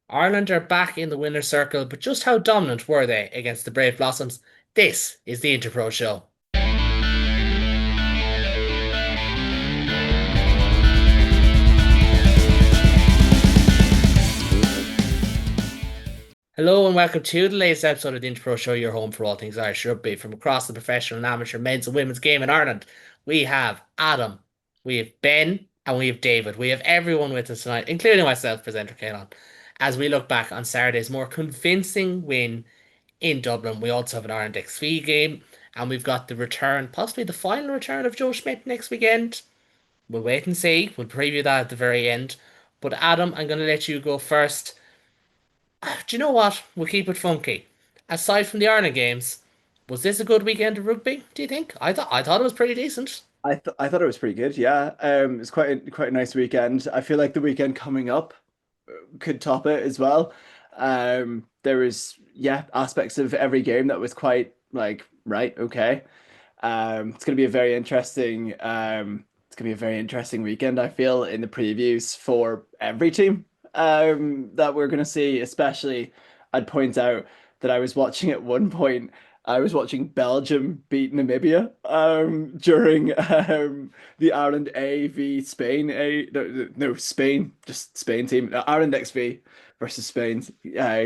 Ireland are back in the winner's circle, but just how dominant were they against the Brave Blossoms? This is the Interpro Show. Hello and welcome to the latest episode of the Interpro Show, your home for all things Irish rugby from across the professional and amateur men's and women's game in Ireland. We have Adam, we have Ben, and we have David. We have everyone with us tonight, including myself, presenter Kaelan, as we look back on Saturday's more convincing win in Dublin. We also have an Ireland XV game, and we've got the return, possibly the final return of Joe Schmidt next weekend. We'll wait and see. We'll preview that at the very end. But Adam, I'm going to let you go first. Do you know what? We'll keep it funky. Aside from the Ireland games, was this a good weekend of rugby? Do you think? I thought it was pretty decent. I thought it was pretty good. Yeah, it's quite a nice weekend. I feel like the weekend coming up could top it as well. There was aspects of every game that was quite like right, okay. It's gonna be a very interesting. It's gonna be a very interesting weekend. I feel in the previews for every team that we're gonna see. Especially, I'd point out that I was watching at one point. I was watching Belgium beat Namibia during the Ireland A v Spain A no Spain just Spain team Ireland XV versus Spain's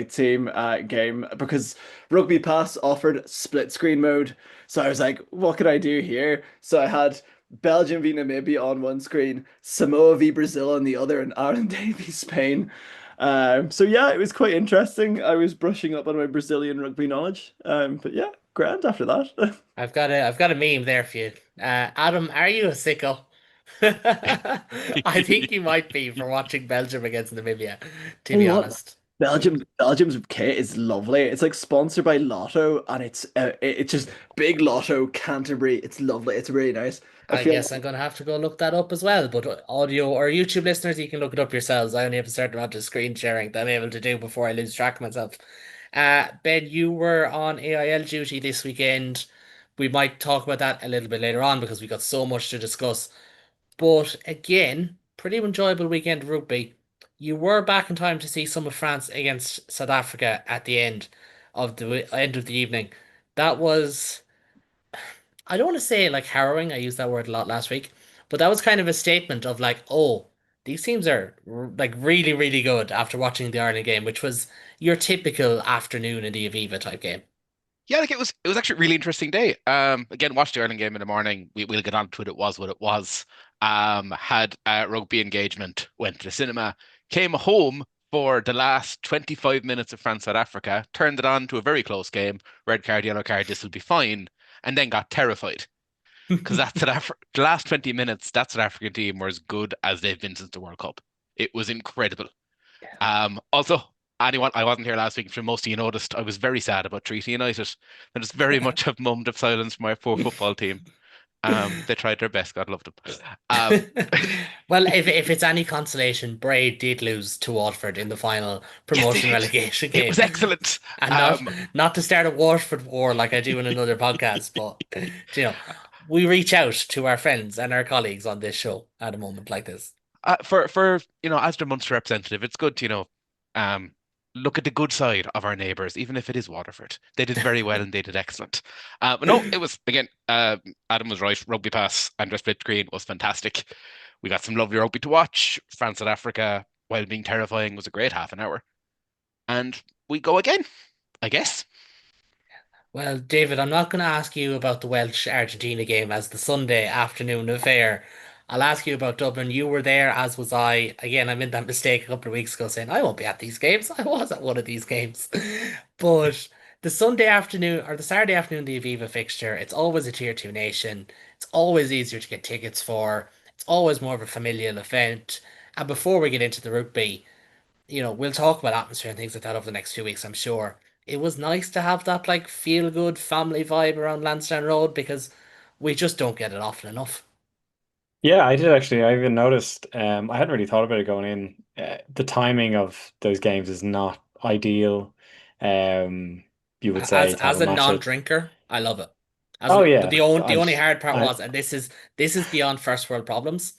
team game because Rugby Pass offered split screen mode. So I was like, what could I do here? So I had Belgium v Namibia on one screen, Samoa v Brazil on the other, and Ireland A v Spain. So yeah, it was quite interesting. I was brushing up on my Brazilian rugby knowledge. But yeah, grand after that. I've got a meme there for you. Adam, are you a sicko? I think you might be for watching Belgium against Namibia, to Tell be you what, honest. Belgium's kit is lovely. It's like sponsored by Lotto, and it's just big Lotto Canterbury. It's lovely. It's really nice. I I feel guess I'm gonna have to go look that up as well. But audio or YouTube listeners, you can look it up yourselves. I only have a certain amount of screen sharing that I'm able to do before I lose track of myself. Ben, you were on AIL duty this weekend. We might talk about that a little bit later on because we got so much to discuss. But again, pretty enjoyable weekend of rugby. You were back in time to see some of France against South Africa at the end of the evening. That was, I don't want to say like harrowing. I used that word a lot last week, but that was kind of a statement of like, oh, these teams are like really, really good after watching the Ireland game, which was your typical afternoon in the Aviva type game. Yeah, like it was actually a really interesting day. Again, watched the Ireland game in the morning. We'll get on to it. It was what it was. Had a rugby engagement, went to the cinema, came home for the last 25 minutes of France South Africa, turned it on to a very close game, red card, yellow card, this will be fine, and then got terrified because the last 20 minutes, that South African team were as good as they've been since the World Cup. It was incredible. Also, anyone, I wasn't here last week. I'm sure most of you noticed I was very sad about Treaty United. And it's very much a moment of silence for my poor football team. They tried their best. God love them. Um, Well, if it's any consolation, Bray did lose to Watford in the final yes, they promotion did. relegation It game. was excellent. And not Um, not to start a Waterford war like I do in another podcast, but you know, we reach out to our friends and our colleagues on this show at a moment like this. for as the Munster representative, it's good to um, look at the good side of our neighbours, even if it is Waterford. They did very well and they did excellent. But no, it was again. Adam was right. Rugby pass and split screen was fantastic. We got some lovely rugby to watch. France South Africa, while being terrifying, was a great half an hour. And we go again, I guess. Well, David, I'm not going to ask you about the Welsh Argentina game as the Sunday afternoon affair. I'll ask you about Dublin. You were there, as was I. Again, I made that mistake a couple of weeks ago saying I won't be at these games. I was at one of these games. But the Sunday afternoon or the Saturday afternoon, the Aviva fixture, it's always a tier two nation. It's always easier to get tickets for. It's always more of a familial event. And before we get into the rugby, we'll talk about atmosphere and things like that over the next few weeks, I'm sure. It was nice to have that like feel good family vibe around Lansdowne Road because we just don't get it often enough. Yeah, I did actually. I even noticed, I hadn't really thought about it going in. The timing of those games is not ideal. Um, you would As say to have as a a match at, non-drinker, I love it. oh But yeah, the only hard part was, and this is beyond first world problems.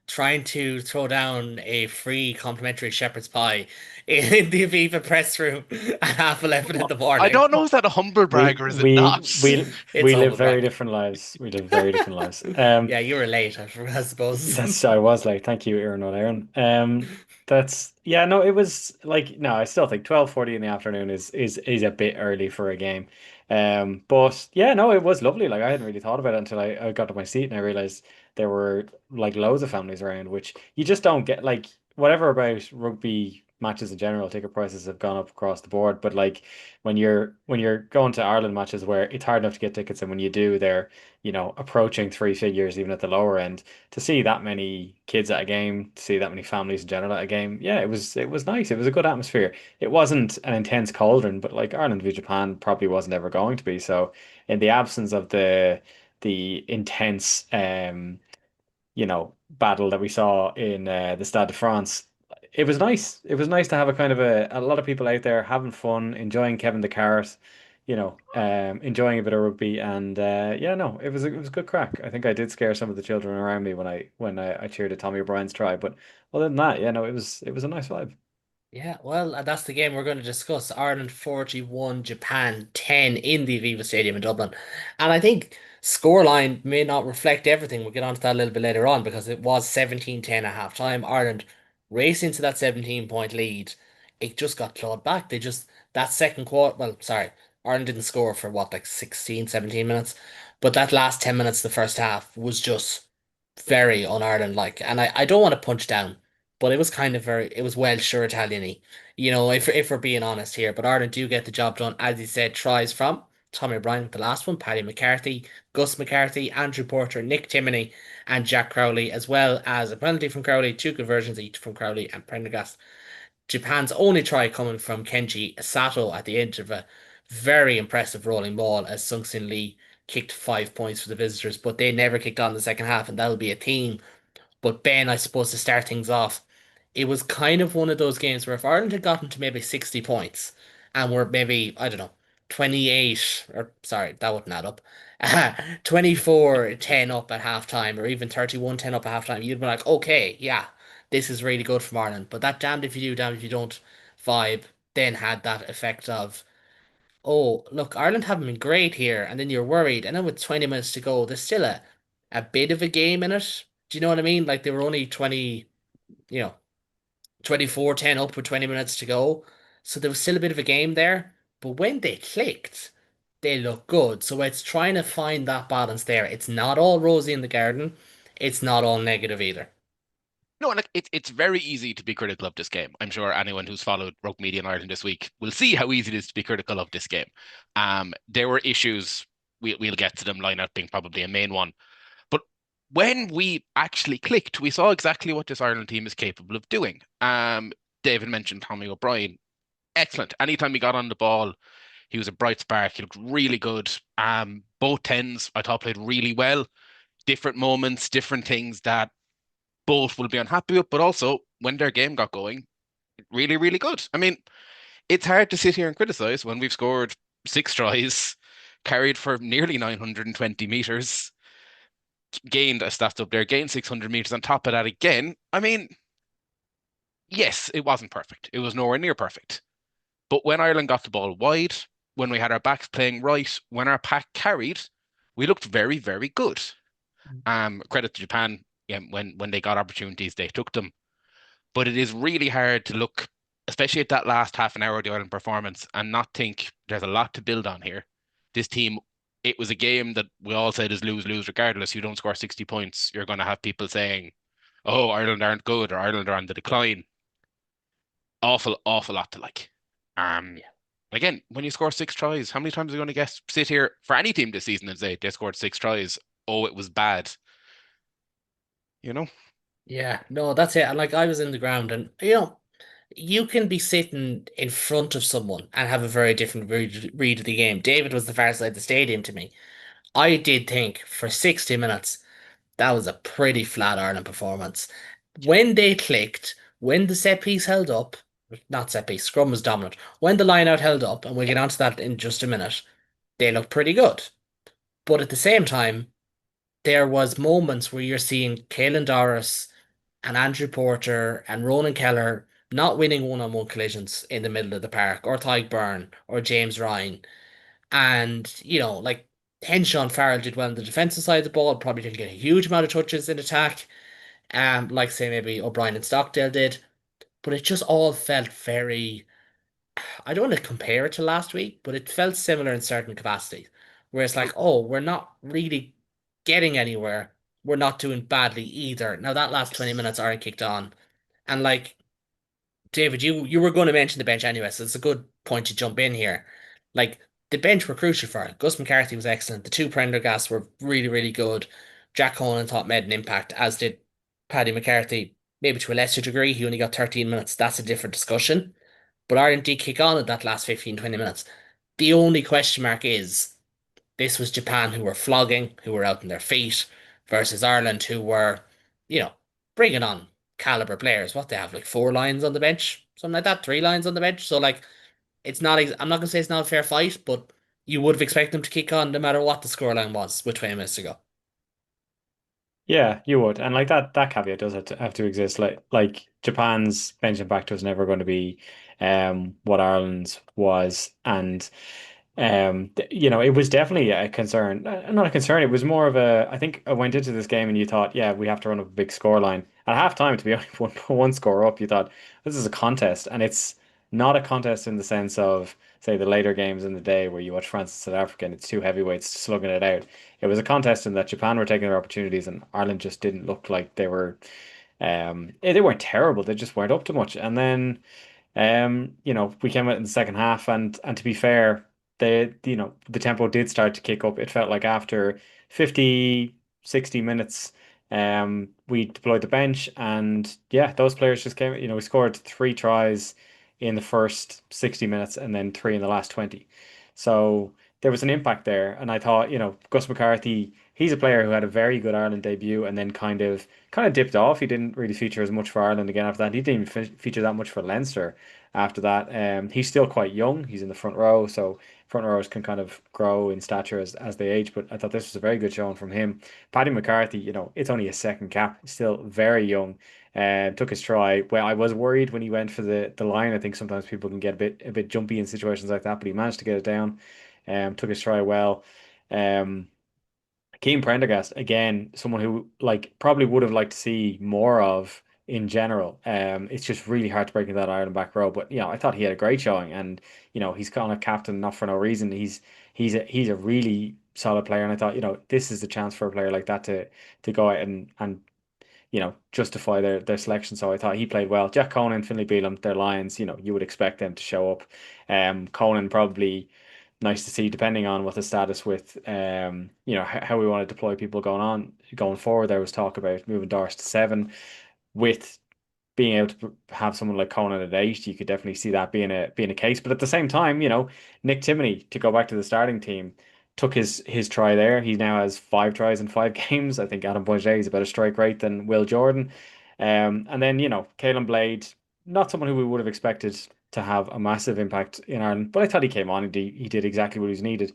trying to throw down a free complimentary shepherd's pie in the Aviva press room at 11 in the I morning. don't know, is that a humble brag We or is it we not? we It's we live humble very brag. different lives. We live very different lives. Yeah, you were late, I suppose. I was like, thank you, Aaron, not Aaron. That's yeah, no, it was like no, I still think 12:40 in the afternoon is a bit early for a game. But yeah, no, it was lovely. Like I hadn't really thought about it until I got to my seat and I realized there were like loads of families around, which you just don't get like whatever about rugby matches in general, ticket prices have gone up across the board. But like when you're going to Ireland matches where it's hard enough to get tickets and when you do, they're, approaching three figures even at the lower end to see that many kids at a game, to see that many families in general at a game, yeah, it was nice. It was a good atmosphere. It wasn't an intense cauldron, but like Ireland v Japan probably wasn't ever going to be. So in the absence of the intense battle that we saw in the Stade de France, it was nice. It was nice to have a kind of a lot of people out there having fun, enjoying Kevin the Carrot, enjoying a bit of rugby, and yeah, no, it was good crack. I think I did scare some of the children around me when I cheered at Tommy O'Brien's try, but other than that, yeah, no, it was a nice vibe. Yeah, well, that's the game we're going to discuss. Ireland 41, Japan 10 in the Aviva Stadium in Dublin. And I think scoreline may not reflect everything. We'll get onto that a little bit later on because it was 17-10 at half time. Ireland racing to that 17-point lead. It just got clawed back. That second quarter, well, sorry, Ireland didn't score for what, like 16, 17 minutes. But that last 10 minutes, the first half, was just very un-Ireland like. And I don't want to punch down, but it was kind of it was Welsh sure Italian-y, if we're being honest here. But Ireland do get the job done, as you said, tries from Tommy O'Brien with the last one, Paddy McCarthy, Gus McCarthy, Andrew Porter, Nick Timoney, and Jack Crowley, as well as a penalty from Crowley, two conversions each from Crowley and Prendergast. Japan's only try coming from Kenji Sato at the end of a very impressive rolling ball as Sung Sin Lee kicked 5 points for the visitors, but they never kicked on in the second half, and that'll be a theme. But Ben, I suppose to start things off, it was kind of one of those games where if Ireland had gotten to maybe 60 points and were maybe, I don't know, 28, or sorry, that wouldn't add up, 24-10 up at halftime, or even 31-10 up at halftime, you'd be like, okay, yeah, this is really good from Ireland. But that damned if you do, damned if you don't vibe then had that effect of, oh, look, Ireland haven't been great here, and then you're worried, and then with 20 minutes to go, there's still a bit of a game in it. Do you know what I mean? Like they were only 20, you know, 24-10 up with 20 minutes to go. So there was still a bit of a game there. But when they clicked, they look good. So it's trying to find that balance there. It's not all rosy in the garden. It's not all negative either. No, and like it's very easy to be critical of this game. I'm sure anyone who's followed rugby media in Ireland this week will see how easy it is to be critical of this game. There were issues. We'll get to them. Lineout being probably a main one. But when we actually clicked, we saw exactly what this Ireland team is capable of doing. David mentioned Tommy O'Brien. Excellent. Anytime he got on the ball, he was a bright spark. He looked really good. Both tens I thought played really well. Different moments, different things that both will be unhappy with, but also when their game got going, really, really good. I mean, it's hard to sit here and criticize when we've scored six tries, carried for nearly 920 meters, gained a stats up there, gained 600 meters on top of that again. I mean, yes, it wasn't perfect. It was nowhere near perfect. But when Ireland got the ball wide, when we had our backs playing right, when our pack carried, we looked very, very good. Credit to Japan, yeah, when they got opportunities, they took them. But it is really hard to look, especially at that last half an hour of the Ireland performance, and not think there's a lot to build on here. This team, it was a game that we all said is lose lose regardless. You don't score 60 points, you're going to have people saying, "Oh, Ireland aren't good," or "Ireland are on the decline." Awful, awful lot to like. Um, Yeah. Again, when you score six tries, how many times are you going to sit here for any team this season and say they scored six tries? Oh, it was bad. You know? Yeah, no, that's it. And like I was in the ground, and you can be sitting in front of someone and have a very different read of the game. David was the far side of the stadium to me. I did think for 60 minutes that was a pretty flat Ireland performance. When they clicked, when the set piece held up, not set piece, scrum was dominant. When the line out held up, and we'll get onto that in just a minute, they looked pretty good. But at the same time, there was moments where you're seeing Caelan Doris and Andrew Porter and Ronan Keller not winning one-on-one collisions in the middle of the park, or Tyke Byrne or James Ryan. And, like Henshaw Farrell did well on the defensive side of the ball, probably didn't get a huge amount of touches in attack, like say maybe O'Brien and Stockdale did. But it just all felt very, I don't want to compare it to last week, but it felt similar in certain capacities. Where it's like, oh, we're not really getting anywhere. We're not doing badly either. Now that last 20 minutes aren't kicked on. And like David, you were going to mention the bench anyway, so it's a good point to jump in here. Like the bench were crucial for it. Gus McCarthy was excellent. The two Prendergasts were really, really good. Jack Conan thought made an impact, as did Paddy McCarthy, maybe to a lesser degree. He only got 13 minutes. That's a different discussion. But Ireland did kick on in that last 15, 20 minutes. The only question mark is this was Japan, who were flogging, who were out on their feet, versus Ireland, who were, you know, bringing on caliber players. What they have, like 4 lines on the bench, something like that, 3 lines on the bench. So like, it's not. I'm not gonna say it's not a fair fight, but you would have expected them to kick on no matter what the scoreline was with 20 minutes to go. Yeah, you would. And like that caveat does have to exist. Like Japan's bench impact was never going to be what Ireland's was. And it was definitely a concern. Not a concern, it was more of a I think I went into this game and you thought, yeah, we have to run up a big score line. At halftime, to be only one score up, you thought this is a contest. And it's not a contest in the sense of, say, the later games in the day where you watch France and South Africa and it's two heavyweights slugging it out. It was a contest in that Japan were taking their opportunities and Ireland just didn't look like they were they weren't terrible, they just weren't up to much. And then we came out in the second half and to be fair, the tempo did start to kick up. It felt like after 50, 60 minutes, we deployed the bench and yeah, those players just came, we scored 3 tries in the first 60 minutes and then three in the last 20. So there was an impact there. And I thought, Gus McCarthy, he's a player who had a very good Ireland debut and then kind of dipped off. He didn't really feature as much for Ireland again after that. He didn't even feature that much for Leinster after that. He's still quite young. He's in the front row, so front rowers can kind of grow in stature as they age. But I thought this was a very good showing from him. Paddy McCarthy, it's only a second cap, still very young. Took his try. Well, I was worried when he went for the line. I think sometimes people can get a bit jumpy in situations like that, but he managed to get it down. Took his try well. Um, Keane Prendergast, again, someone who like probably would have liked to see more of in general. It's just really hard to break into that Ireland back row. But I thought he had a great showing, and he's kind of captain not for no reason. He's a really solid player, and I thought this is the chance for a player like that to go out and justify their selection. So I thought he played well. Jack Conan, Finlay Bealham, their Lions, you would expect them to show up. Conan probably nice to see, depending on what the status with how we want to deploy people going forward. There was talk about moving Doris to 7 with being able to have someone like Conan at 8. You could definitely see that being a case. But at the same time, Nick Timoney, to go back to the starting team, took his try there. He now has 5 tries in 5 games. I think Adam Boyer is a better strike rate than Will Jordan. And then Caelan Blade, not someone who we would have expected to have a massive impact in Ireland, but I thought he came on and he did exactly what was needed.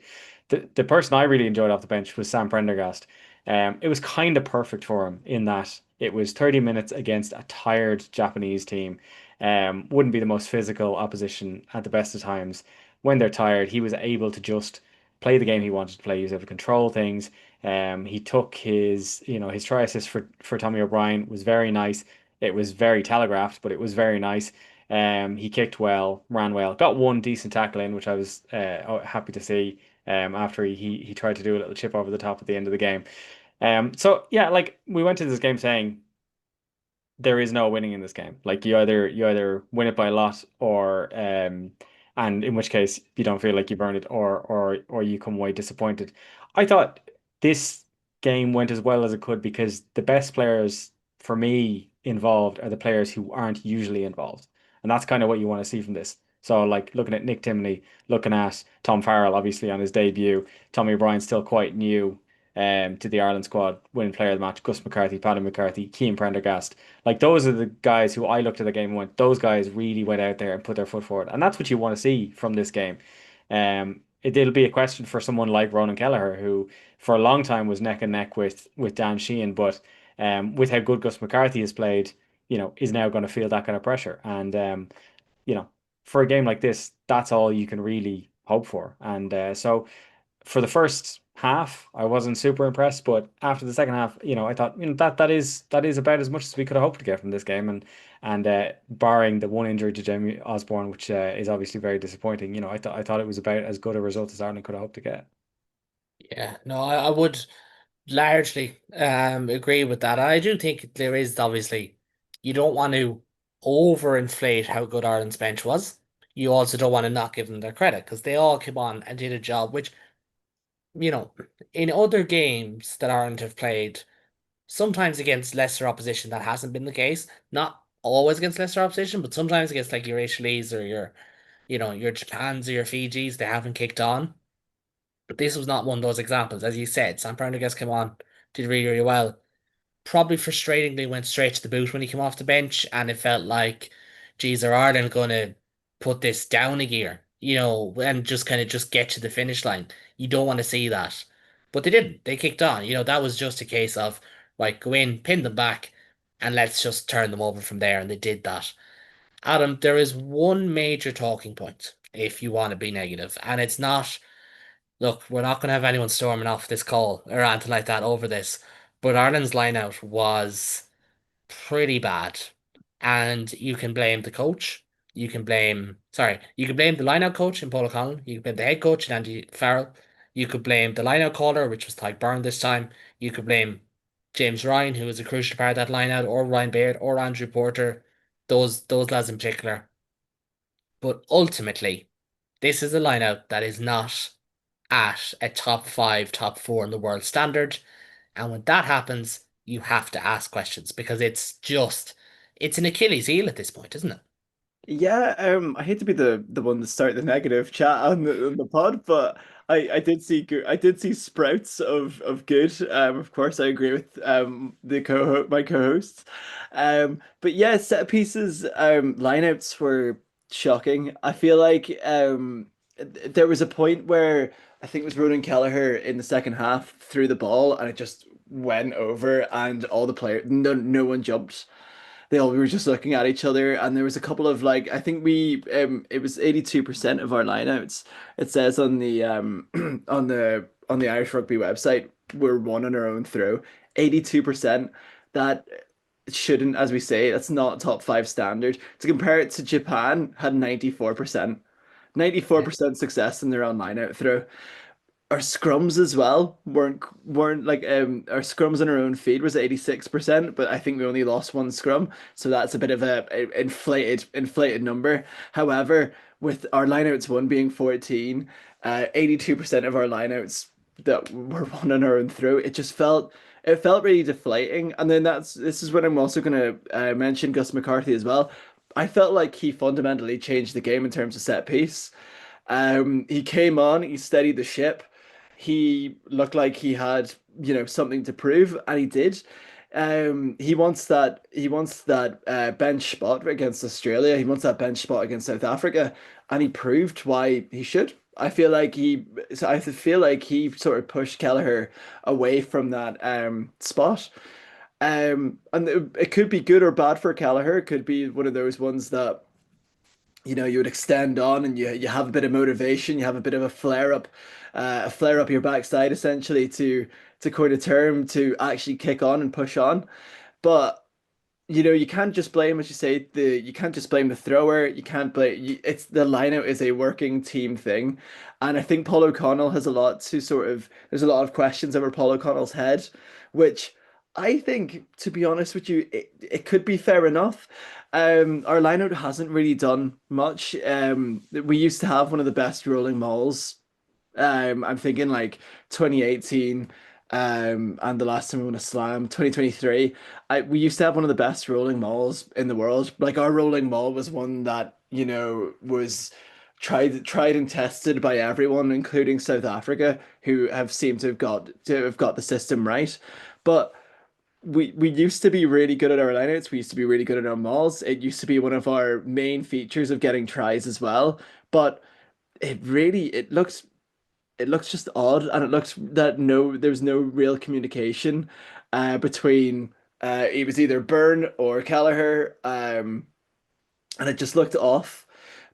The person I really enjoyed off the bench was Sam Prendergast. It was kind of perfect for him in that it was 30 minutes against a tired Japanese team. Wouldn't be the most physical opposition at the best of times. When they're tired, he was able to just play the game he wanted to play. He was able to control things. He took his try assist for Tommy O'Brien was very nice. It was very telegraphed, but it was very nice. He kicked well, ran well, got one decent tackle in, which I was happy to see. After he tried to do a little chip over the top at the end of the game. So yeah, like we went to this game saying there is no winning in this game. Like you either win it by a lot and in which case you don't feel like you've earned it or you come away disappointed. I thought this game went as well as it could because the best players for me involved are the players who aren't usually involved. And that's kind of what you want to see from this. So like looking at Nick Timoney, looking at Tom Farrell, obviously on his debut, Tommy O'Brien's still quite new to the Ireland squad, winning player of the match, Gus McCarthy, Paddy McCarthy, Keane Prendergast. Like those are the guys who I looked at the game and went, those guys really went out there and put their foot forward. And that's what you want to see from this game. It'll be a question for someone like Ronan Kelleher, who for a long time was neck and neck with Dan Sheehan, but with how good Gus McCarthy has played, is now going to feel that kind of pressure. And you know, for a game like this, that's all you can really hope for. And so for the first half, I wasn't super impressed, but after the second half, I thought, that is about as much as we could have hoped to get from this game, and barring the one injury to Jamie Osborne, which is obviously very disappointing, I thought it was about as good a result as Ireland could have hoped to get. Yeah, no, I would largely agree with that. I do think there is obviously you don't want to overinflate how good Ireland's bench was. You also don't want to not give them their credit because they all came on and did a job, which, you know, in other games that Ireland have played, sometimes against lesser opposition, that hasn't been the case. Not always against lesser opposition, but sometimes against like your Italy's or your Japans or your Fijis, they haven't kicked on. But this was not one of those examples. As you said, Sam Prendergast came on, did really, really well. Probably frustratingly went straight to the boot when he came off the bench, and it felt like, geez, are Ireland going to put this down a gear, and just kind of just get to the finish line? You don't want to see that. But they didn't. They kicked on. That was just a case of, right, go in, pin them back, and let's just turn them over from there. And they did that. Adam, there is one major talking point if you want to be negative, and it's not. Look, we're not going to have anyone storming off this call or anything like that over this, but Ireland's lineout was pretty bad. And you can blame the coach. You can blame the lineout coach in Paul O'Connell. You can blame the head coach in Andy Farrell. You could blame the lineout caller, which was Tyke Byrne this time. You could blame James Ryan, who was a crucial part of that lineout, or Ryan Baird, or Andrew Porter, those lads in particular. But ultimately, this is a lineout that is not at a top five, top four in the world standard. And when that happens, you have to ask questions because it's an Achilles heel at this point, isn't it? Yeah, I hate to be the one to start the negative chat on the pod, but I did see sprouts of good. Of course, I agree with the my co-hosts. But yeah, set pieces, lineouts were shocking. I feel like there was a point where I think it was Ronan Kelleher in the second half threw the ball and it just went over and all the players no one jumped. They all were just looking at each other, and there was a couple of like I think we it was 82% of our lineouts. It says on the on the Irish Rugby website we're one on our own throw. 82%. That shouldn't, as we say, that's not top five standard. To compare it to Japan, had 94%. Yeah. 94% success in their own lineout throw. Our scrums as well weren't like our scrums on our own feed was 86%, but I think we only lost one scrum, so that's a bit of a inflated number. However, with our lineouts one being 14, 82% of our lineouts that were one on our own throw, it felt really deflating. And then this is when I'm also gonna mention Gus McCarthy as well. I felt like he fundamentally changed the game in terms of set piece. He came on, he steadied the ship. He looked like he had, something to prove, and he did. He wants that bench spot against Australia. He wants that bench spot against South Africa, and he proved why he should. I feel like he sort of pushed Kelleher away from that spot. And it could be good or bad for Kelleher. It could be one of those ones that you would extend on and you have a bit of motivation, you have a bit of a flare up your backside essentially to coin a term to actually kick on and push on. But you can't just blame, as you say, you can't just blame the thrower. You can't blame it's the lineout is a working team thing, and I think Paul O'Connell has a lot to sort of. There's a lot of questions over Paul O'Connell's head, which I think, to be honest with you, it could be fair enough. Our lineout hasn't really done much. We used to have one of the best rolling mauls. I'm thinking like 2018, and the last time we won a slam, 2023. We used to have one of the best rolling malls in the world. Like our rolling mall was one that, was tried and tested by everyone, including South Africa, who have seemed to have got the system right. But we used to be really good at our lineouts. We used to be really good at our malls. It used to be one of our main features of getting tries as well. But it looks just odd, and it looks that there's no real communication between It was either Byrne or Kelleher, and it just looked off.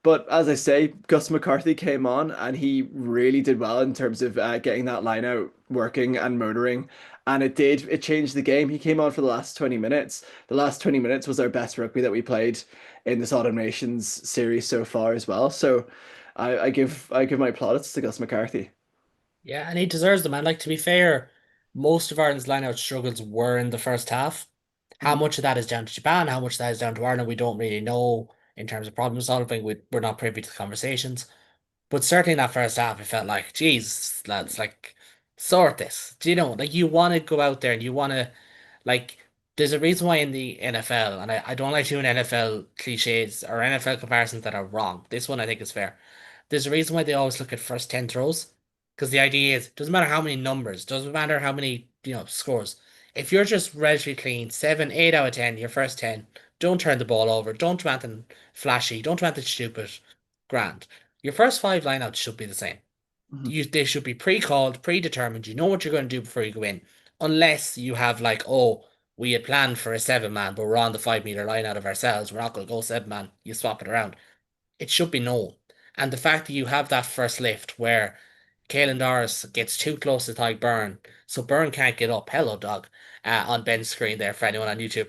But as I say, Gus McCarthy came on and he really did well in terms of getting that line out working and motoring. And it changed the game. He came on for the last 20 minutes. The last 20 minutes was our best rugby that we played in this Autumn Nations series so far as well. So I give my plaudits to Gus McCarthy. Yeah, and he deserves them. And like to be fair, most of Ireland's line-out struggles were in the first half. How Mhm. much of that is down to Japan? How much of that is down to Ireland? We don't really know in terms of problem solving. We're not privy to the conversations. But certainly in that first half, it felt like, geez, lads, like, sort this. Do you know, like, you want to go out there and you want to, like, there's a reason why in the NFL, and I don't like doing NFL cliches or NFL comparisons that are wrong. This one I think is fair. There's a reason why they always look at first 10 throws. Because the idea is, doesn't matter how many numbers, doesn't matter how many, scores. If you're just relatively clean, 7, 8 out of 10, your first 10, don't turn the ball over, don't do anything flashy, don't do anything stupid, grand. Your first five lineouts should be the same. Mhm. They should be pre-called, predetermined. You know what you're going to do before you go in. Unless you have like, oh, we had planned for a 7 man, but we're on the 5 meter line out of ourselves. We're not going to go 7 man. You swap it around. It should be known. And the fact that you have that first lift where Caelan Doris gets too close to Ty Byrne, so Byrne can't get up. Hello, dog. On Ben's screen there for anyone on YouTube.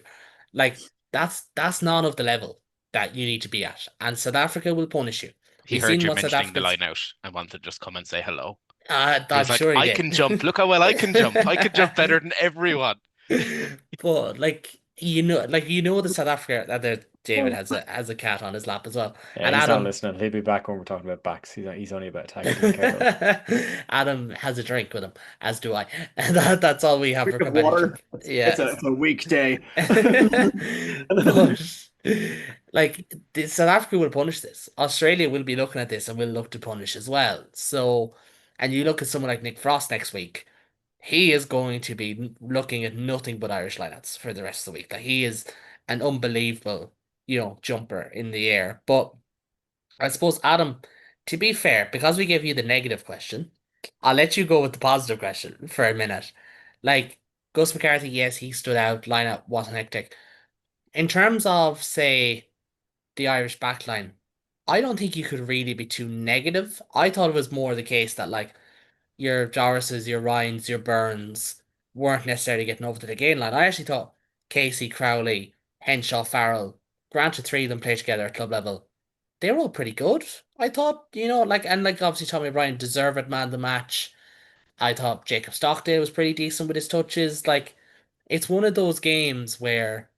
Like that's none of the level that you need to be at. And South Africa will punish you. He We've heard seen you what South mentioning the Africa's line out and wanted to just come and say hello. He I'm was like, sure he I did. can jump. Look how well I can jump. I can jump better than everyone. But like the South Africa that David has a cat on his lap as well. Yeah, And he's not Adam listening. He'll be back when we're talking about backs. He's only about attack. He doesn't care about us. Adam has a drink with him, as do I. And that's all we have Drink for of water. companionship. Yeah. It's a weekday. But like South Africa will punish this. Australia will be looking at this and will look to punish as well. So, and you look at someone like Nick Frost next week, he is going to be looking at nothing but Irish lineouts for the rest of the week. Like he is an unbelievable, jumper in the air. But I suppose, Adam, to be fair, because we gave you the negative question, I'll let you go with the positive question for a minute. Like, Gus McCarthy, yes, he stood out, lineup wasn't hectic. In terms of, say, the Irish backline, I don't think you could really be too negative. I thought it was more the case that, like, your Dorises, your Ryans, your Burns weren't necessarily getting over to the gain line. I actually thought Casey, Crowley, Henshaw, Farrell, granted three of them play together at club level, they were all pretty good. I thought, like obviously Tommy O'Brien deserved man of the match. I thought Jacob Stockdale was pretty decent with his touches. Like, it's one of those games where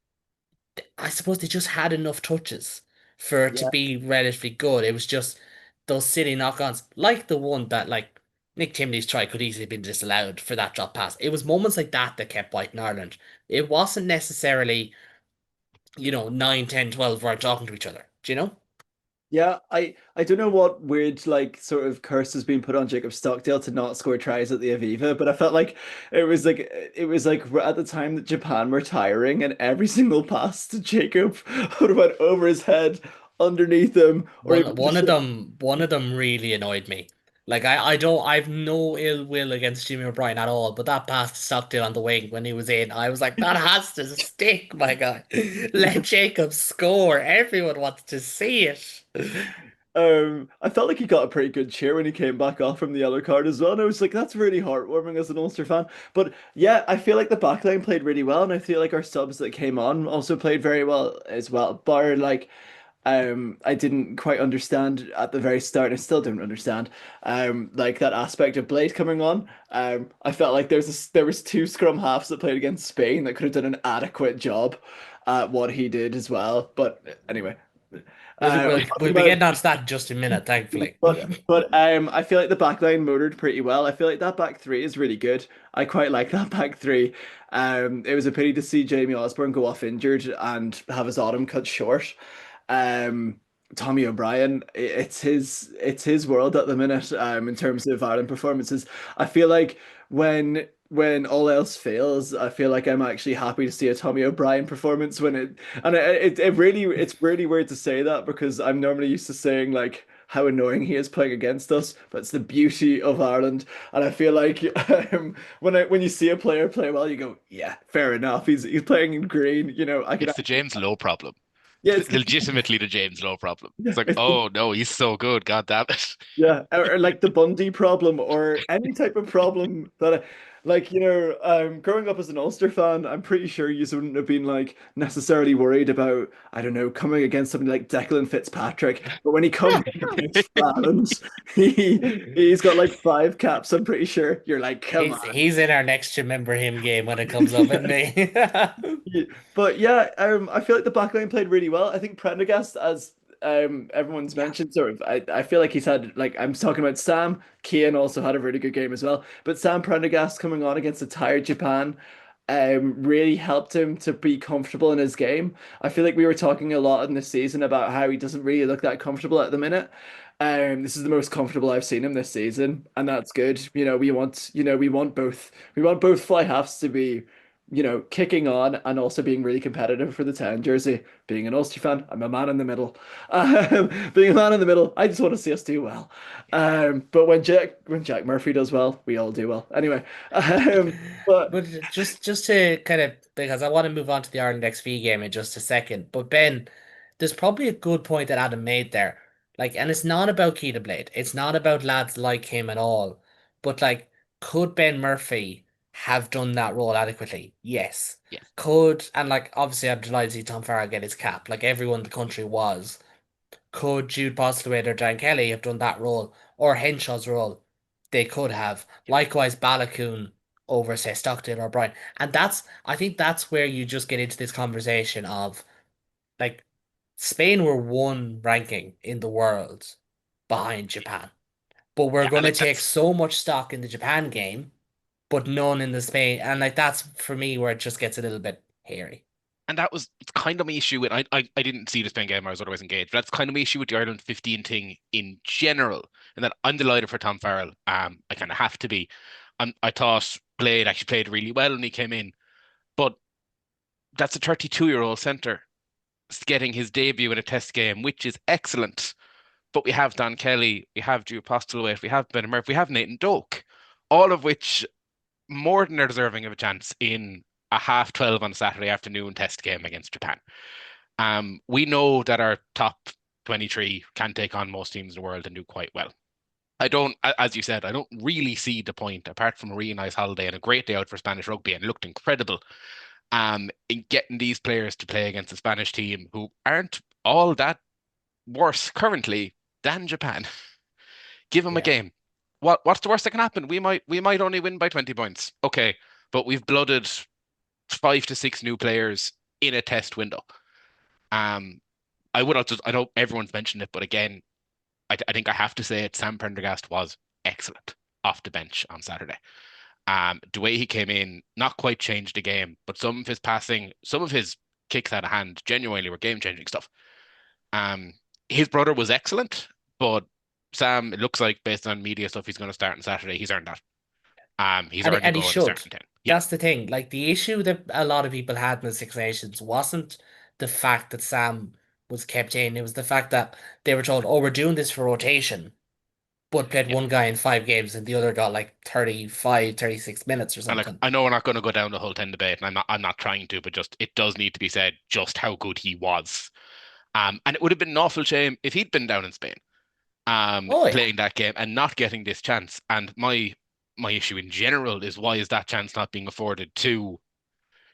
I suppose they just had enough touches for it to Yeah. be relatively good. It was just those silly knock-ons, like the one that like Nick Timley's try could easily have been disallowed for that drop pass. It was moments like that that kept biting Ireland. It wasn't necessarily, 9, 10, 12 weren't talking to each other. Do you know? Yeah, I don't know what weird like sort of curse has been put on Jacob Stockdale to not score tries at the Aviva, but I felt like it was like at the time that Japan were tiring and every single pass to Jacob would have went over his head, underneath him, or One even one just of them one of them really annoyed me. Like I've no ill will against Jimmy O'Brien at all, but that pass to Stockdale on the wing when he was in, I was like, that has to stick, my guy. Let Jacob score. Everyone wants to see it. I felt like he got a pretty good cheer when he came back off from the yellow card as well. And I was like, that's really heartwarming as an Ulster fan. But yeah, I feel like the backline played really well, and I feel like our subs that came on also played very well as well. Bar like I didn't quite understand at the very start, and I still don't understand like that aspect of Blade coming on. I felt like there was two scrum halves that played against Spain that could have done an adequate job at what he did as well. But anyway. We'll, I'm we'll, talking we'll be about getting on to that in just a minute, thankfully. but I feel like the back line motored pretty well. I feel like that back three is really good. I quite like that back three. It was a pity to see Jamie Osborne go off injured and have his autumn cut short. Um, Tommy O'Brien, it's his world at the minute. In terms of Ireland performances, I feel like when all else fails, I feel like I'm actually happy to see a Tommy O'Brien performance when it's really weird to say that because I'm normally used to saying like how annoying he is playing against us, but it's the beauty of Ireland. And I feel like when you see a player play well, you go, yeah, fair enough. He's playing in green. I can It's the James Lowe problem. yeah, It's legitimately the James Lowe problem. yeah, It's like, oh no, he's so good. God damn it. yeah, or like the Bundy problem, or any type of problem like, growing up as an Ulster fan, I'm pretty sure you wouldn't have been like necessarily worried about, I don't know, coming against somebody like Declan Fitzpatrick. But when he comes against Ireland, he's got like 5 caps, I'm pretty sure. You're like, come on. He's in our next Remember Him game when it comes up, isn't he? Yeah, but yeah, I feel like the backline played really well. I think Prendergast, as everyone's mentioned, sort of, I feel like he's had, like, I'm talking about Sam. Keane also had a really good game as well. But Sam Prendergast coming on against a tired Japan really helped him to be comfortable in his game. I feel like we were talking a lot in this season about how he doesn't really look that comfortable at the minute. This is the most comfortable I've seen him this season, and that's good. We want both fly halves to be kicking on and also being really competitive for the 10 jersey. Being an Ulster fan, I'm a man in the middle. Being a man in the middle, I just want to see us do well. But when Jack Murphy does well, we all do well. Anyway, but But just to kind of, because I want to move on to the Ireland XV game in just a second. But Ben, there's probably a good point that Adam made there. Like, and it's not about Keita Blade. It's not about lads like him at all. But like, could Ben Murphy have done that role adequately? Yes. Yes. Could, and like, obviously I'm delighted to see Tom Farrell get his cap. Like everyone in the country was. Could Jude Postlewaite or Dan Kelly have done that role, or Henshaw's role? They could have. Likewise, Balakoon over, say, Stockton or Brian. And I think that's where you just get into this conversation of, like, Spain were one ranking in the world behind Japan. But we're Yeah, going and to like take that's so much stock in the Japan game, but none in the Spain. And, like, that's for me where it just gets a little bit hairy. and that was it's kind of my issue with I didn't see the Spain game, I was otherwise engaged. But that's kind of my issue with the Ireland 15 thing in general. And that I'm delighted for Tom Farrell. I kind of have to be. I thought Blade actually played really well when he came in, but that's a 32-year-old centre getting his debut in a test game, which is excellent. But we have Dan Kelly, we have Drew Postlewaite, we have Ben Murphy, we have Nathan Doak, all of which more than are deserving of a chance in a 12:30 on Saturday afternoon test game against Japan. We know that our top 23 can take on most teams in the world and do quite well. I don't, as you said, I don't really see the point, apart from a really nice holiday and a great day out for Spanish rugby, and it looked incredible, in getting these players to play against a Spanish team who aren't all that worse currently than Japan. Give them a Yeah. game. What's the worst that can happen? We might only win by 20 points. Okay, but we've blooded 5 to 6 new players in a test window. Um, I know everyone's mentioned it, but again, I think I have to say it. Sam Prendergast was excellent off the bench on Saturday. The way he came in, not quite changed the game, but some of his passing, some of his kicks out of hand, genuinely were game-changing stuff. Um, his brother was excellent, but Sam, it looks like based on media stuff, he's going to start on Saturday. He's earned that. He's And earned to he go in the should. starting 10. Yeah, That's the thing. Like the issue that a lot of people had in the Six Nations wasn't the fact that Sam was kept in. It was the fact that they were told, "Oh, we're doing this for rotation," but played yeah. one guy in 5 games and the other got like 35, 36 minutes or And like, something. I know we're not going to go down the whole 10 debate, and I'm not trying to, but just it does need to be said just how good he was. And it would have been an awful shame if he'd been down in Spain, Oh yeah. playing that game and not getting this chance. And my issue in general is, why is that chance not being afforded to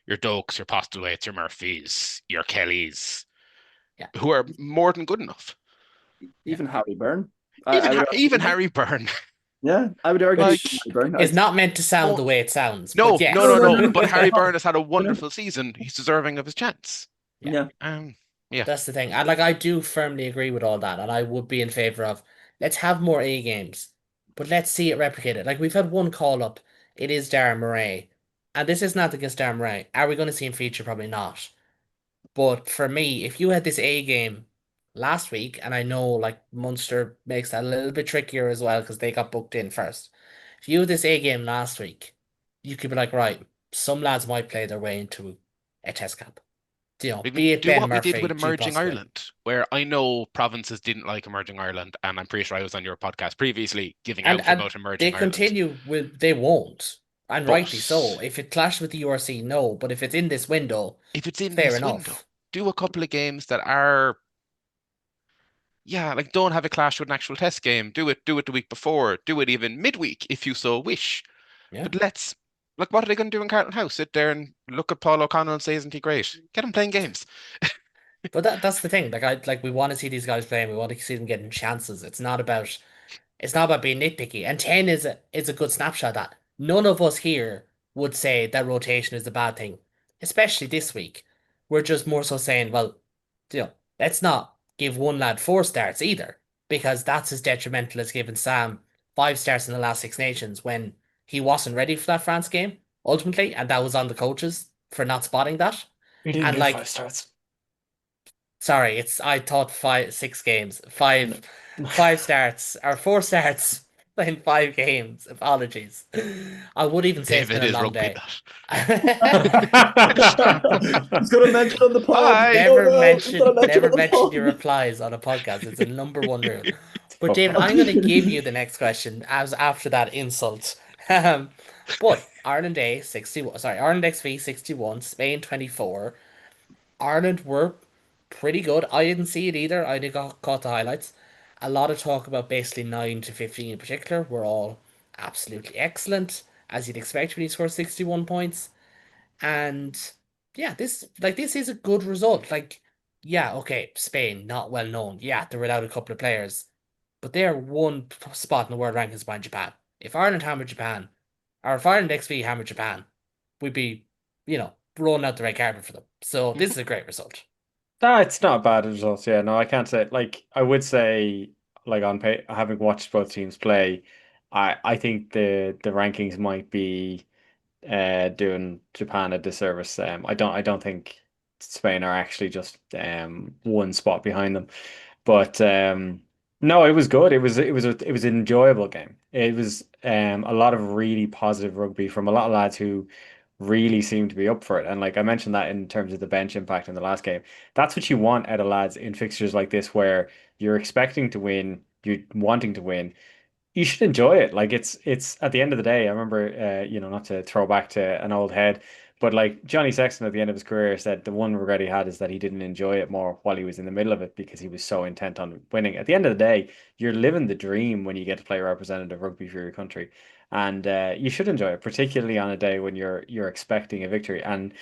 your Dokes, your Postlewaits, your Murphys, your Kellys, Yeah. who are more than good enough? Yeah. even Harry Byrne, I Even would even argue, Harry Byrne. yeah, I would argue Like, even Harry Byrne. It's not meant to sound no, the way it sounds, but no, no, yes. no, No, no. no, But it's Harry not. Byrne has had a You know? wonderful season. He's deserving of his chance. Yeah. Yeah. Yeah, That's the thing. I do firmly agree with all that, and I would be in favor of let's have more A games, but let's see it replicated. Like we've had one call up, it is Darren Murray, and this is not against Darren Murray. Are we going to see him feature? Probably not. But for me, if you had this A game last week, and I know like Munster makes that a little bit trickier as well because they got booked in first. If you had this A game last week, you could be like, right, some lads might play their way into a test camp. Be it Do Ben what we did Murphy, with G Emerging plus one. Ireland, where I know provinces didn't like Emerging Ireland, and I'm pretty sure I was on your podcast previously giving And out and about they Emerging Ireland. continue with they won't. And rightly so. But If it clashes with the URC, no. But if it's in this window, if it's in fair this window, enough. do a couple of games that are, yeah, like don't have a clash with an actual test game. Do it the week before. Do it even midweek if you so wish. Yeah. But like, what are they going to do in Carlton House? Sit there and look at Paul O'Connell and say, "Isn't he great?" Get him playing games. But that's the thing. Like we want to see these guys playing. We want to see them getting chances. It's not about being nitpicky. And 10 is a good snapshot of that. None of us here would say that rotation is a bad thing, especially this week. We're just more so saying, well, let's not give one lad 4 starts either, because that's as detrimental as giving Sam 5 starts in the last Six Nations when he wasn't ready for that France game, ultimately, and that was on the coaches for not spotting that. We didn't And do five like, starts. sorry, I thought 6 games, No. five starts or 4 starts in 5 games. Apologies. I would even say it's been David a is long rugby day. that. He's gonna mention on the pod. Bye. Oh no, he's gonna mention Never on the mention your pod. replies on a podcast. It's a number one rule. But Fuck David, off. I'm going to give you the next question as after that insult. Um, but Ireland A 61, sorry, Ireland XV 61, Spain 24. Ireland were pretty good. I didn't see it either. I only caught the highlights. A lot of talk about basically 9 to 15 in particular were all absolutely excellent, as you'd expect when you score 61 points. And yeah, this is a good result. Like, yeah, okay, Spain, not well known. Yeah, they were without a couple of players, but they're one spot in the world rankings behind Japan. If Ireland hammered Japan, or if Ireland XV hammered Japan, we'd be, rolling out the red carpet for them. So this is a great result. No, it's not a bad result. Yeah, no, I can't say. Like, I would say, like on pay, having watched both teams play, I think the rankings might be doing Japan a disservice. I don't think Spain are actually just one spot behind them. But no, it was good. It was an enjoyable game. It was a lot of really positive rugby from a lot of lads who really seemed to be up for it. And like I mentioned that in terms of the bench impact in the last game, that's what you want out of lads in fixtures like this where you're expecting to win, you're wanting to win, you should enjoy it. Like it's at the end of the day, I remember not to throw back to an old head, but like Johnny Sexton at the end of his career said the one regret he had is that he didn't enjoy it more while he was in the middle of it because he was so intent on winning. At the end of the day, you're living the dream when you get to play representative rugby for your country. And you should enjoy it, particularly on a day when you're expecting a victory. And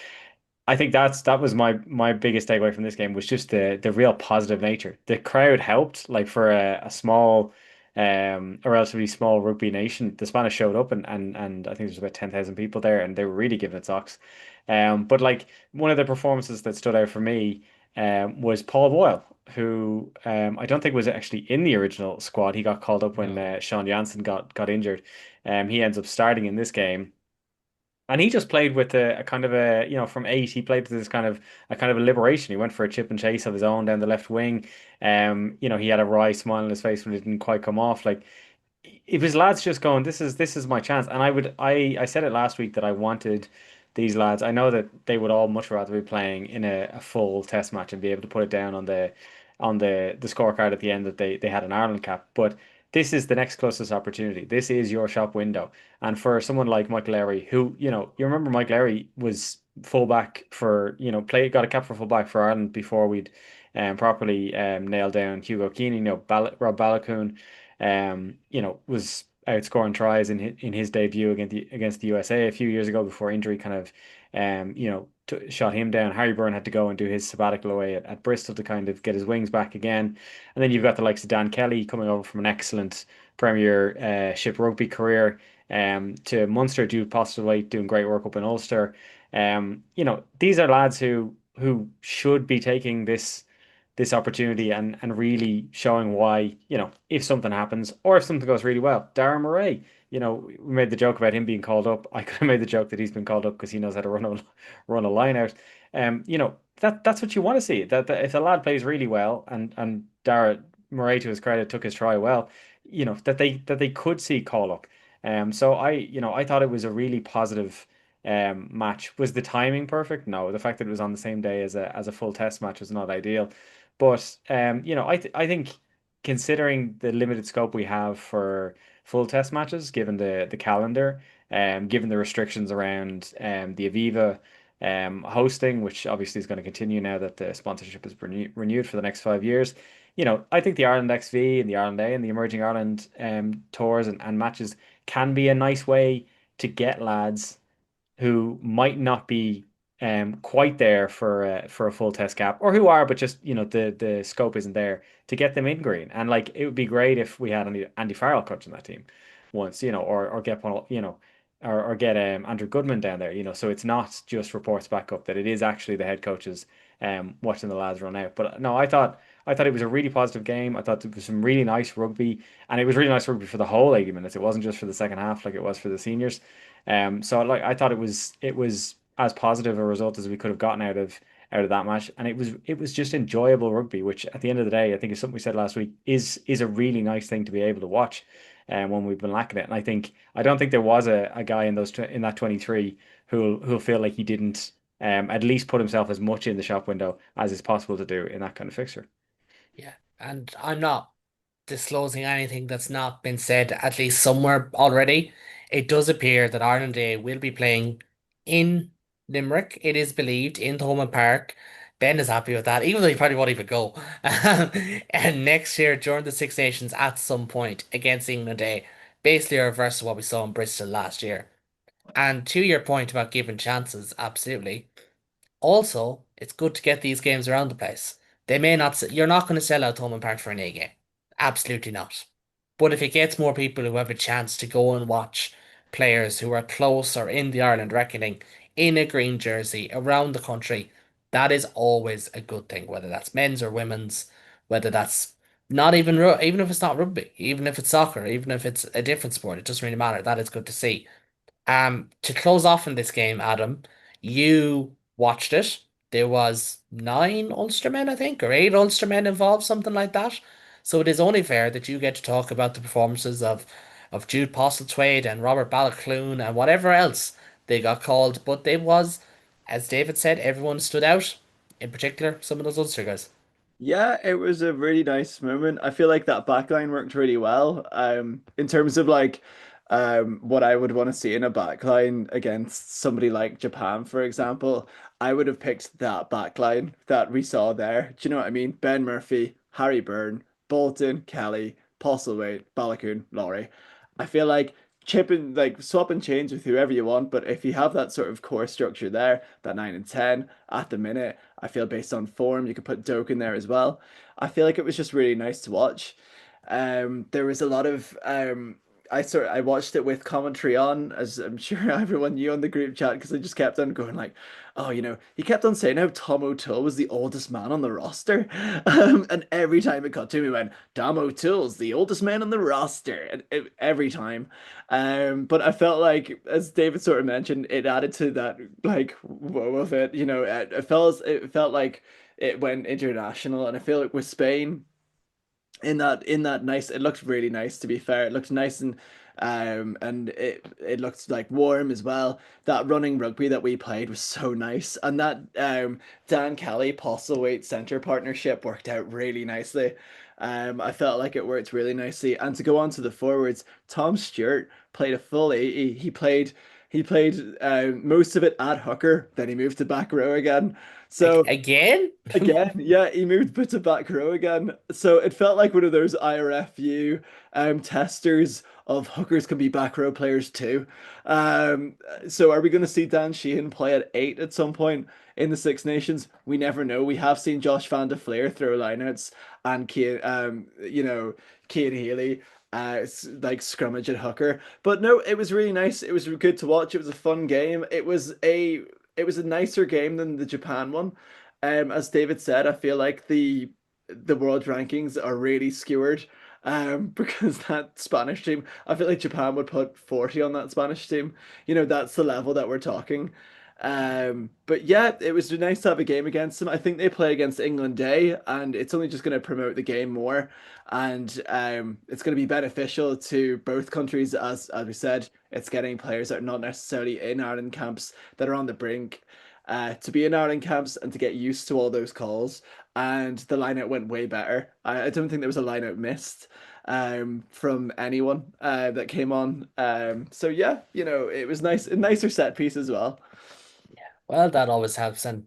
I think that was my biggest takeaway from this game was just the real positive nature. The crowd helped, like for a small, a relatively small rugby nation. The Spanish showed up and I think there's about 10,000 people there and they were really giving it socks. But like one of the performances that stood out for me was Paul Boyle, who I don't think was actually in the original squad. He got called up when No. Sean Jansen got injured. He ends up starting in this game. And he just played with a kind of from eight, he played with this kind of a liberation. He went for a chip and chase of his own down the left wing. He had a wry smile on his face when it didn't quite come off. Like it was lads just going, this is my chance. And I said it last week that I wanted these lads. I know that they would all much rather be playing in a full test match and be able to put it down on the scorecard at the end that they had an Ireland cap. But this is the next closest opportunity. This is your shop window. And for someone like Michael Lowry, who, you remember Mike Lowry was fullback for, got a cap for fullback for Ireland before we'd properly nailed down Hugo Keeney, Rob Balakoon was outscoring tries in his debut against the USA a few years ago before injury kind of shot him down. Harry Byrne had to go and do his sabbatical away at Bristol to kind of get his wings back again. And then you've got the likes of Dan Kelly coming over from an excellent Premiership rugby career to Munster, due possibly doing great work up in Ulster. These are lads who should be taking this opportunity and really showing why, if something happens or if something goes really well. Darren Murray, we made the joke about him being called up. I could have made the joke that he's been called up because he knows how to run a line out. That's what you want to see. That if a lad plays really well and Darren Murray, to his credit, took his try well, that they could see call up. So I thought it was a really positive match. Was the timing perfect? No. The fact that it was on the same day as a full test match was not ideal. But I think considering the limited scope we have for full test matches, given the calendar, given the restrictions around the Aviva hosting, which obviously is going to continue now that the sponsorship is renewed for the next 5 years. I think the Ireland XV and the Ireland A and the Emerging Ireland tours and matches can be a nice way to get lads who might not be quite there for a full test cap, or who are, but just the scope isn't there to get them in green. And like it would be great if we had Andy Farrell coaching that team once, or get one, or get Andrew Goodman down there, so it's not just reports back up that it is actually the head coaches watching the lads run out. But no, I thought it was a really positive game. I thought it was some really nice rugby, and it was really nice rugby for the whole 80 minutes. It wasn't just for the second half like it was for the seniors. So like I thought it was as positive a result as we could have gotten out of that match, and it was just enjoyable rugby, which at the end of the day, I think is something we said last week is a really nice thing to be able to watch, when we've been lacking it. And I don't think there was a guy in that 23 who'll feel like he didn't at least put himself as much in the shop window as is possible to do in that kind of fixture. Yeah, and I'm not disclosing anything that's not been said at least somewhere already. It does appear that Ireland A will be playing in Limerick. It is believed in Thomond Park. Ben is happy with that, even though he probably won't even go. And next year during the Six Nations at some point against England A, basically a reverse of what we saw in Bristol last year. And to your point about giving chances, absolutely. Also, it's good to get these games around the place. They may not, you're not going to sell out Thomond Park for an A game. Absolutely not. But if it gets more people who have a chance to go and watch players who are close or in the Ireland reckoning in a green jersey around the country, that is always a good thing, whether that's men's or women's, whether that's not even, even if it's not rugby, even if it's soccer, even if it's a different sport, it doesn't really matter. That is good to see. To close off in this game, Adam, you watched it. There was nine Ulstermen, I think, or eight Ulstermen involved, something like that. So it is only fair that you get to talk about the performances of Jude Postlethwaite and Robert Ballacloon and whatever else they got called. But they was, as David said, everyone stood out. In particular, some of those Ulster guys. Yeah, it was a really nice moment. I feel like that backline worked really well. In terms of like what I would want to see in a backline against somebody like Japan, for example, I would have picked that backline that we saw there. Do you know what I mean? Ben Murphy, Harry Byrne, Bolton, Kelly, Postlethwaite, Balakoon, Laurie. I feel like chipping like swap and change with whoever you want, but if you have that sort of core structure there, that 9 and 10 at the minute, I feel based on form, you could put Doak in there as well. I feel like it was just really nice to watch. There was a lot of I watched it with commentary on, as I'm sure everyone knew on the group chat, because I just kept on going like, oh, he kept on saying how Tom O'Toole was the oldest man on the roster, and every time it got to me, went Tom O'Toole's the oldest man on the roster, and every time. But I felt like, as David sort of mentioned, it added to that like whoa of it. It felt like it went international, and I feel like with Spain in that nice, it looked really nice, to be fair. It looked nice, and it looked like warm as well. That running rugby that we played was so nice, and that Dan Kelly Postlethwaite center partnership worked out really nicely. I felt like it worked really nicely. And to go on to the forwards, Tom Stewart played a full 80. He played most of it at hooker, then he moved to back row again. So Again? again, yeah, he moved to back row again. So it felt like one of those IRFU testers of hookers can be back row players too. So are we going to see Dan Sheehan play at 8 at some point in the Six Nations? We never know. We have seen Josh Van de Fleer throw lineouts and Cian Healy like scrummage at hooker. But no, it was really nice. It was good to watch. It was a fun game. It was a nicer game than the Japan one. As David said, I feel like the world rankings are really skewered. Because that Spanish team, I feel like Japan would put 40 on that Spanish team. That's the level that we're talking. But yeah, it was nice to have a game against them. I think they play against England Day, and it's only just going to promote the game more, and it's going to be beneficial to both countries. As we said, it's getting players that are not necessarily in Ireland camps that are on the brink. To be in Ireland camps and to get used to all those calls, and the lineout went way better. I don't think there was a lineout missed from anyone that came on. So yeah, it was nice, a nicer set piece as well. Well, that always helps. And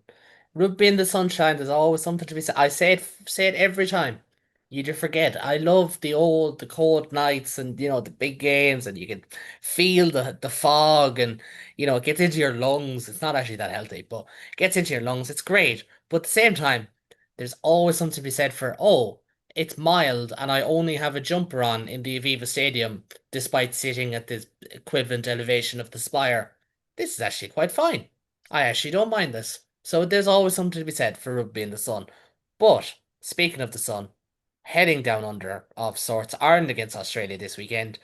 rugby in the sunshine, there's always something to be said. I say it every time. You just forget. I love the cold nights and the big games, and you can feel the fog, and it gets into your lungs. It's not actually that healthy, but it gets into your lungs. It's great. But at the same time, there's always something to be said for, oh, it's mild and I only have a jumper on in the Aviva Stadium despite sitting at the equivalent elevation of the spire. This is actually quite fine. I actually don't mind this. So there's always something to be said for rugby in the sun. But speaking of the sun, heading down under of sorts, Ireland against Australia this weekend.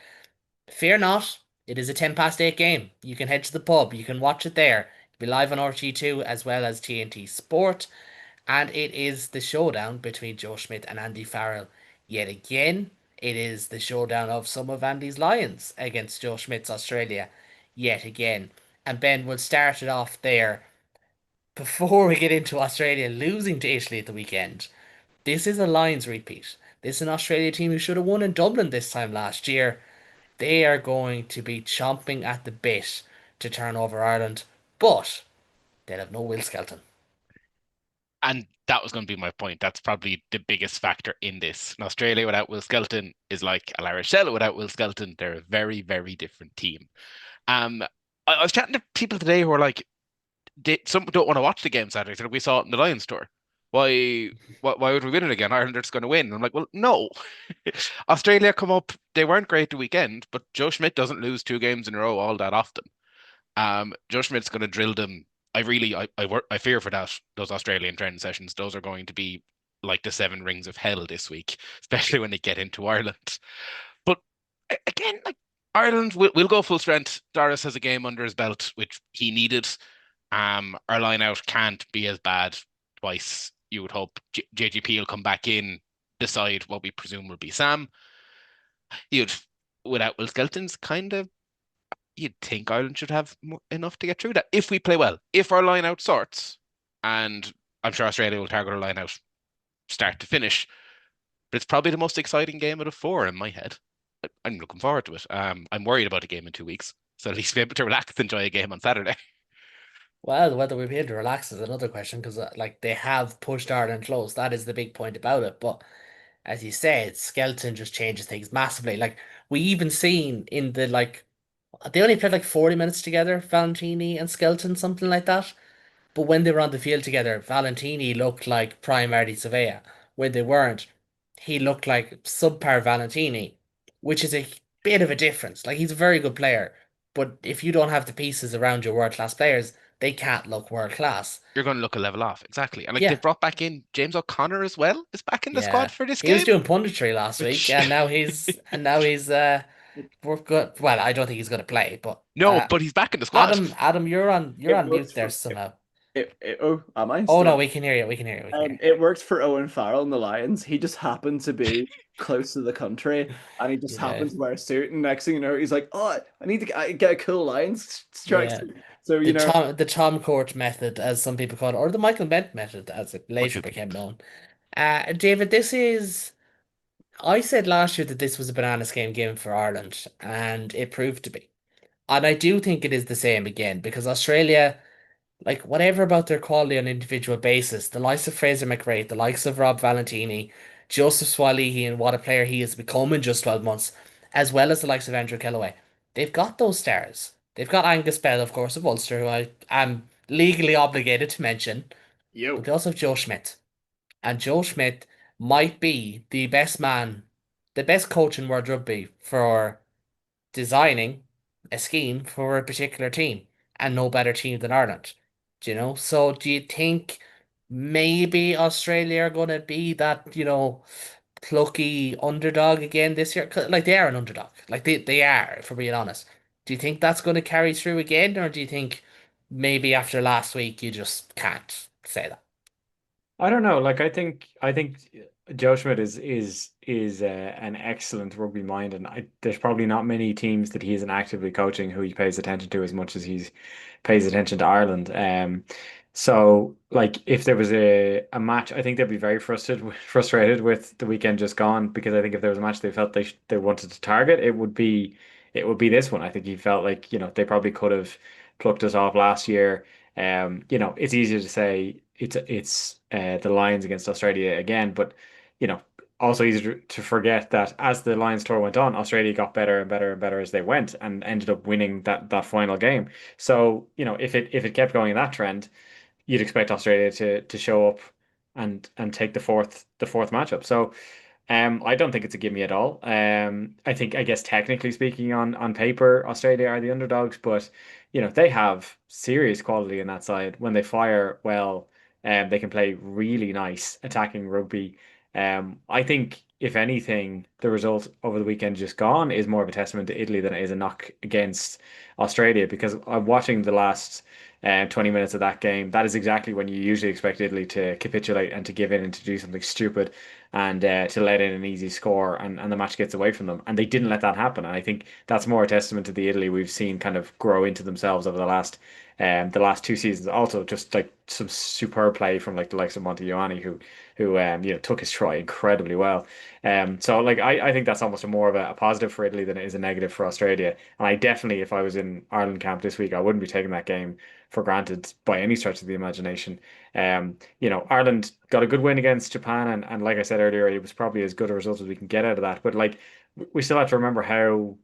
Fear not, it is a 10 past 8 game. You can head to the pub, you can watch it there. It'll be live on RT2 as well as TNT Sport. And it is the showdown between Joe Schmidt and Andy Farrell. Yet again, it is the showdown of some of Andy's Lions against Joe Schmidt's Australia. Yet again. And Ben will start it off there before we get into Australia losing to Italy at the weekend. This is a Lions repeat. This is an Australia team who should have won in Dublin this time last year. They are going to be chomping at the bit to turn over Ireland, but they'll have no Will Skelton. And that was going to be my point. That's probably the biggest factor in this. And Australia without Will Skelton is like a La Rochelle without Will Skelton. They're a very, very different team. I was chatting to people today who are like, some don't want to watch the game Saturday. So we saw it in the Lions tour. Why would we win it again? Ireland are just going to win. And I'm like, well, no. Australia come up. They weren't great the weekend, but Joe Schmidt doesn't lose 2 games in a row all that often. Joe Schmidt's going to drill them. I fear for those Australian training sessions. Those are going to be like the 7 rings of hell this week, especially when they get into Ireland. But again, like Ireland will go full strength. Doris has a game under his belt, which he needed. Our line out can't be as bad twice. You would hope JGP will come back in, decide what we presume will be Sam. You'd without Will Skelton's kind of you'd think Ireland should have enough to get through that if we play well. If our line out sorts, and I'm sure Australia will target our line out start to finish, but it's probably the most exciting game of the 4 in my head. I'm looking forward to it. I'm worried about a game in 2 weeks, so at least be able to relax and enjoy a game on Saturday. Well, whether we'll be able to relax is another question because, like, they have pushed Ireland close. That is the big point about it. But as you said, Skelton just changes things massively. Like, we even seen in the they only played like 40 minutes together, Valentini and Skelton, something like that. But when they were on the field together, Valentini looked like prime Artie Savea. When they weren't, he looked like subpar Valentini, which is a bit of a difference. Like, he's a very good player, but if you don't have the pieces around your world class players, they can't look world class. You're going to look a level off, exactly. And like Yeah, they've brought back in James O'Connor as well, is back in the squad yeah. for this He was game, doing punditry last week, which and now he's we're good. Well, I don't think he's going to play, but no, but he's back in the squad. Adam, you're It on works mute there for somehow. oh, am I Oh still? no, we can hear you. We can hear you. We can hear It worked for Owen Farrell and the Lions. He just happened to be close to the country, and he just you. Yeah, happened to wear a suit. And next thing you know, he's like, "Oh, I need to get a cool Lions yeah. tracksuit." So The Tom Court method, as some people call it, or the Michael Bent method, as it Much later of became known. David, this is. I said last year that this was a banana skin game for Ireland, and it proved to be. And I do think it is the same again because Australia, like whatever about their quality on an individual basis, the likes of Fraser McRae, the likes of Rob Valentini, Joseph Swalihi, and what a player he has become in just 12 months, as well as the likes of Andrew Kellaway. They've got those stars. They've got Angus Bell, of course, of Ulster, who I am legally obligated to mention, but yo, they also have Joe Schmidt. And Joe Schmidt might be the best man, the best coach in World Rugby for designing a scheme for a particular team, and no better team than Ireland. Do you know? So do you think maybe Australia are going to be that, plucky underdog again this year? 'Cause, like, they are an underdog. Like, they are, if we're being honest. Do you think that's going to carry through again, or do you think maybe after last week, you just can't say that. I don't know. Like I think Joe Schmidt is an excellent rugby mind, and there's probably not many teams that he isn't actively coaching who he pays attention to as much as he's pays attention to Ireland. So like if there was a match, I think they'd be very frustrated with the weekend just gone, because I think if there was a match they felt they wanted to target, it would be this one. I think he felt like, they probably could have plucked us off last year. It's easier to say it's the Lions against Australia again, but you know, also easy to forget that as the Lions tour went on, Australia got better and better and better as they went and ended up winning that final game. So, if it kept going in that trend, you'd expect Australia to show up and take the fourth matchup. So I don't think it's a gimme at all. I guess technically speaking, on paper, Australia are the underdogs, but they have serious quality in that side. When they fire well, they can play really nice attacking rugby. I think if anything, the result over the weekend just gone is more of a testament to Italy than it is a knock against Australia, because I'm watching the last 20 minutes of that game. That is exactly when you usually expect Italy to capitulate and to give in and to do something stupid and to let in an easy score, and the match gets away from them. And they didn't let that happen. And I think that's more a testament to the Italy we've seen kind of grow into themselves over the last two seasons. Also, just like some superb play from like the likes of Montegiani, who took his try incredibly well. So like I think that's almost more of a positive for Italy than it is a negative for Australia. And I definitely, if I was in Ireland camp this week, I wouldn't be taking that game for granted by any stretch of the imagination. Ireland got a good win against Japan, and like I said earlier, it was probably as good a result as we can get out of that. But like we still have to remember how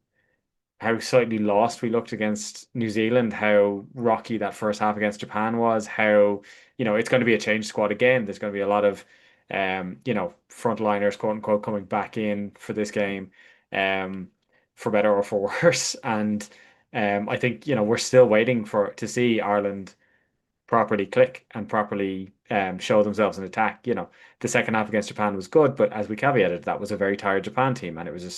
slightly lost we looked against New Zealand, how rocky that first half against Japan was, how, it's going to be a change squad again. There's going to be a lot of, frontliners, quote unquote, coming back in for this game, um, for better or for worse. And I think, we're still waiting to see Ireland properly click and properly show themselves in attack. The second half against Japan was good, but as we caveated, that was a very tired Japan team, and it was a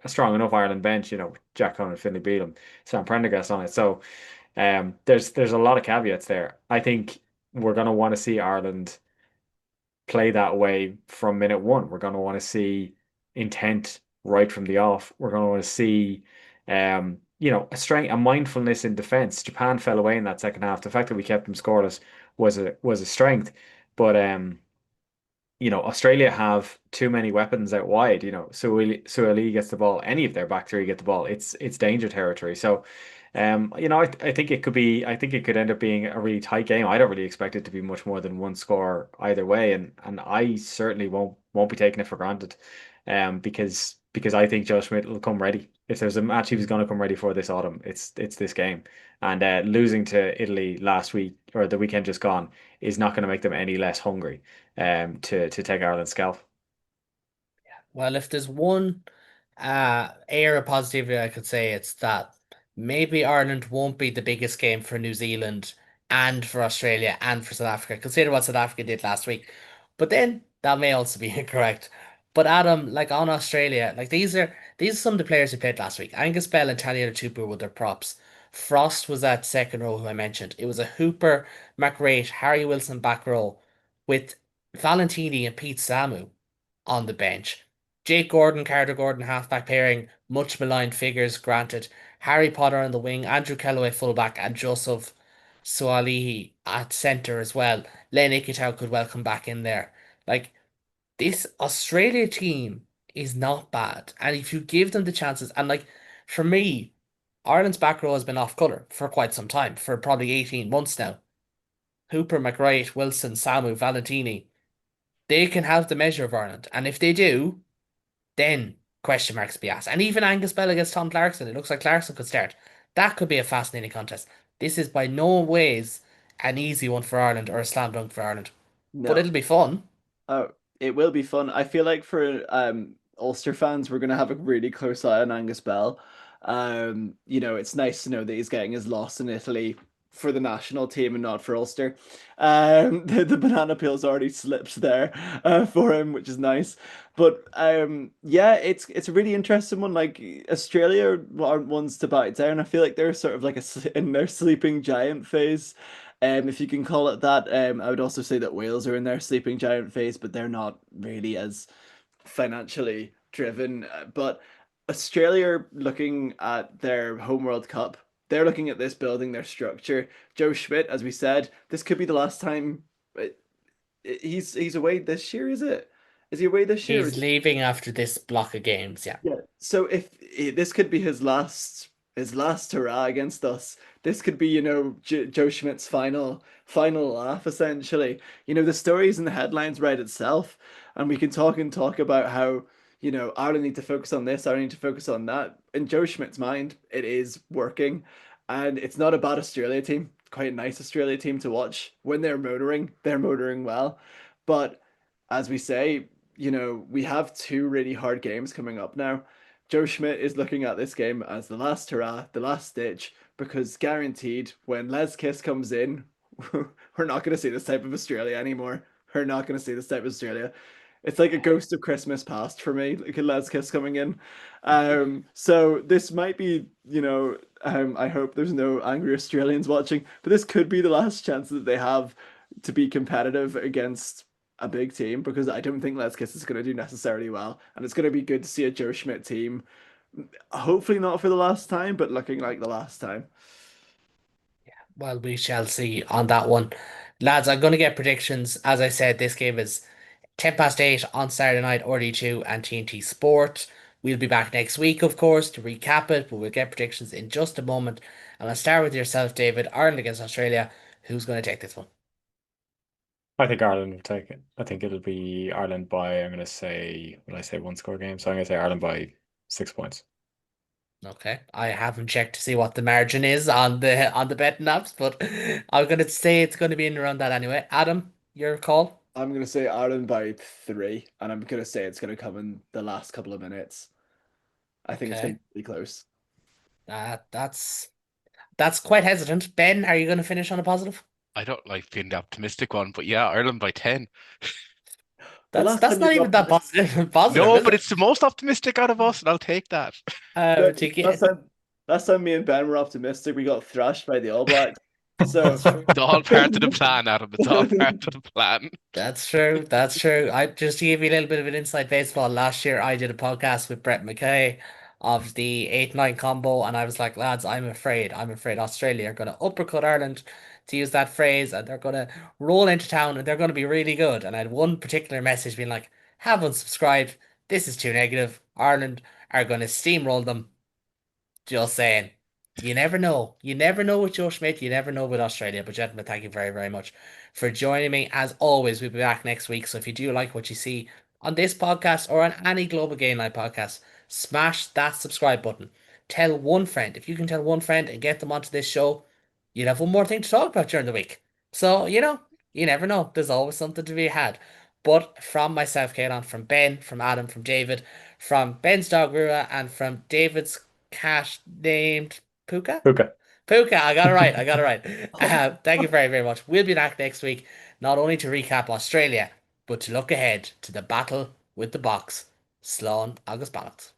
strong enough Ireland bench. Jack Cohen and Finlay Bealham, Sam Prendergast on it. So there's a lot of caveats there. I think we're going to want to see Ireland play that way from minute one. We're going to want to see intent right from the off. We're going to want to see, a strength, a mindfulness in defense. Japan fell away in that second half. The fact that we kept them scoreless was a strength, but Australia have too many weapons out wide. Suoli gets the ball, any of their back three get the ball. It's danger territory. So, I think it could be. I think it could end up being a really tight game. I don't really expect it to be much more than one score either way, and I certainly won't be taking it for granted, because I think Joe Schmidt will come ready. If there's a match he was going to come ready for this autumn, it's this game. And losing to Italy last week or the weekend just gone is not going to make them any less hungry to take Ireland's scalp. Well, if there's one air of positivity, I could say it's that maybe Ireland won't be the biggest game for New Zealand and for Australia and for South Africa. Consider what South Africa did last week. But then that may also be incorrect. But Adam, like on Australia, like these are some of the players who played last week. Angus Bell and Tanya Tupu with their props. Frost was that second row who I mentioned. It was a Hooper, McRae, Harry Wilson back row with Valentini and Pete Samu on the bench. Jake Gordon, Carter Gordon, halfback pairing, much maligned figures, granted. Harry Potter on the wing, Andrew Kellaway fullback, and Joseph Sualihi at centre as well. Len Ikitau could well come back in there. Like, this Australia team is not bad. And if you give them the chances, and like, for me, Ireland's back row has been off colour for quite some time, for probably 18 months now. Hooper, McWright, Wilson, Samu, Valentini, they can have the measure of Ireland. And if they do, then question marks be asked. And even Angus Bell against Tom Clarkson, it looks like Clarkson could start. That could be a fascinating contest. This is by no ways an easy one for Ireland or a slam dunk for Ireland, but No. it'll be fun. Oh, it will be fun. I feel like for Ulster fans, we're gonna have a really close eye on Angus Bell. It's nice to know that he's getting his loss in Italy for the national team and not for Ulster. The banana peel's already slipped there for him, which is nice. But yeah, it's a really interesting one. Like Australia aren't ones to back down. I feel like they're sort of like in their sleeping giant phase. If you can call it that. I would also say that Wales are in their sleeping giant phase, but they're not really as financially driven. But Australia, looking at their home World Cup, they're looking at this building their structure. Joe Schmidt, as we said, this could be the last time he's away this year, is it? Is he away this year? He's leaving after this block of games, yeah. Yeah. So if this could be his last hurrah against us, this could be, Joe Schmidt's final laugh essentially. The stories and the headlines write itself, and we can talk about how, Ireland need to focus on this, Ireland need to focus on that. In Joe Schmidt's mind, it is working, and it's not a bad Australia team. Quite a nice Australia team to watch. When they're motoring well. But as we say, we have two really hard games coming up now. Joe Schmidt is looking at this game as the last hurrah, the last ditch, because guaranteed when Les Kiss comes in, we're not going to see this type of Australia anymore. We're not going to see this type of Australia. It's like a ghost of Christmas past for me, like a Les Kiss coming in. So this might be, I hope there's no angry Australians watching, but this could be the last chance that they have to be competitive against a big team, because I don't think Let's Kiss is going to do necessarily well, and it's going to be good to see a Joe Schmidt team. Hopefully not for the last time, but looking like the last time. Well, we shall see on that one. Lads, I'm going to get predictions. As I said, this game is 10 past 8 on Saturday night, RD2 and TNT Sport. We'll be back next week, of course, to recap it, but we'll get predictions in just a moment. And I'll start with yourself, David. Ireland against Australia. Who's going to take this one? I think Ireland will take it. I think it'll be Ireland by, I'm going to say, will I say one score game? So I'm going to say Ireland by 6 points. Okay, I haven't checked to see what the margin is on the betting apps, but I'm gonna say it's gonna be in around that anyway. Adam, your call. I'm going to say Ireland by 3, and I'm going to say it's going to come in the last couple of minutes. I think it's going Okay, to be close. that's quite hesitant. Ben, are you gonna finish on a positive? I don't like being the optimistic one, but yeah, Ireland by 10. The That's last that's time you not were even that optimistic, positive. Positive, No, is but it? it's the most optimistic out of us, and I'll take that. To last get time, last time me and Ben were optimistic, we got thrashed by the All Blacks. So that's true. It's all part of the plan, Adam. It's all part of the plan. That's true. That's true. I just to give you a little bit of an inside baseball. Last year, I did a podcast with Brett McKay of the 8-9 combo, and I was like, lads, I'm afraid. I'm afraid Australia are going to uppercut Ireland, to use that phrase, and they're going to roll into town, and they're going to be really good. And I had one particular message being like, haven't subscribed. This is too negative. Ireland are going to steamroll them. Just saying. You never know. You never know with Joe Schmidt. You never know with Australia. But gentlemen, thank you very, very much for joining me. As always, we'll be back next week. So if you do like what you see on this podcast or on any Global Game Night podcast, smash that subscribe button. Tell one friend. If you can tell one friend and get them onto this show, you'll have one more thing to talk about during the week. So, you never know. There's always something to be had. But from myself, Kaelan, from Ben, from Adam, from David, from Ben's dog Rua, and from David's cat named Puka? Okay. Puka, I got it right. I got it right. Thank you very, very much. We'll be back next week, not only to recap Australia, but to look ahead to the battle with the box. Slán agus Ballot.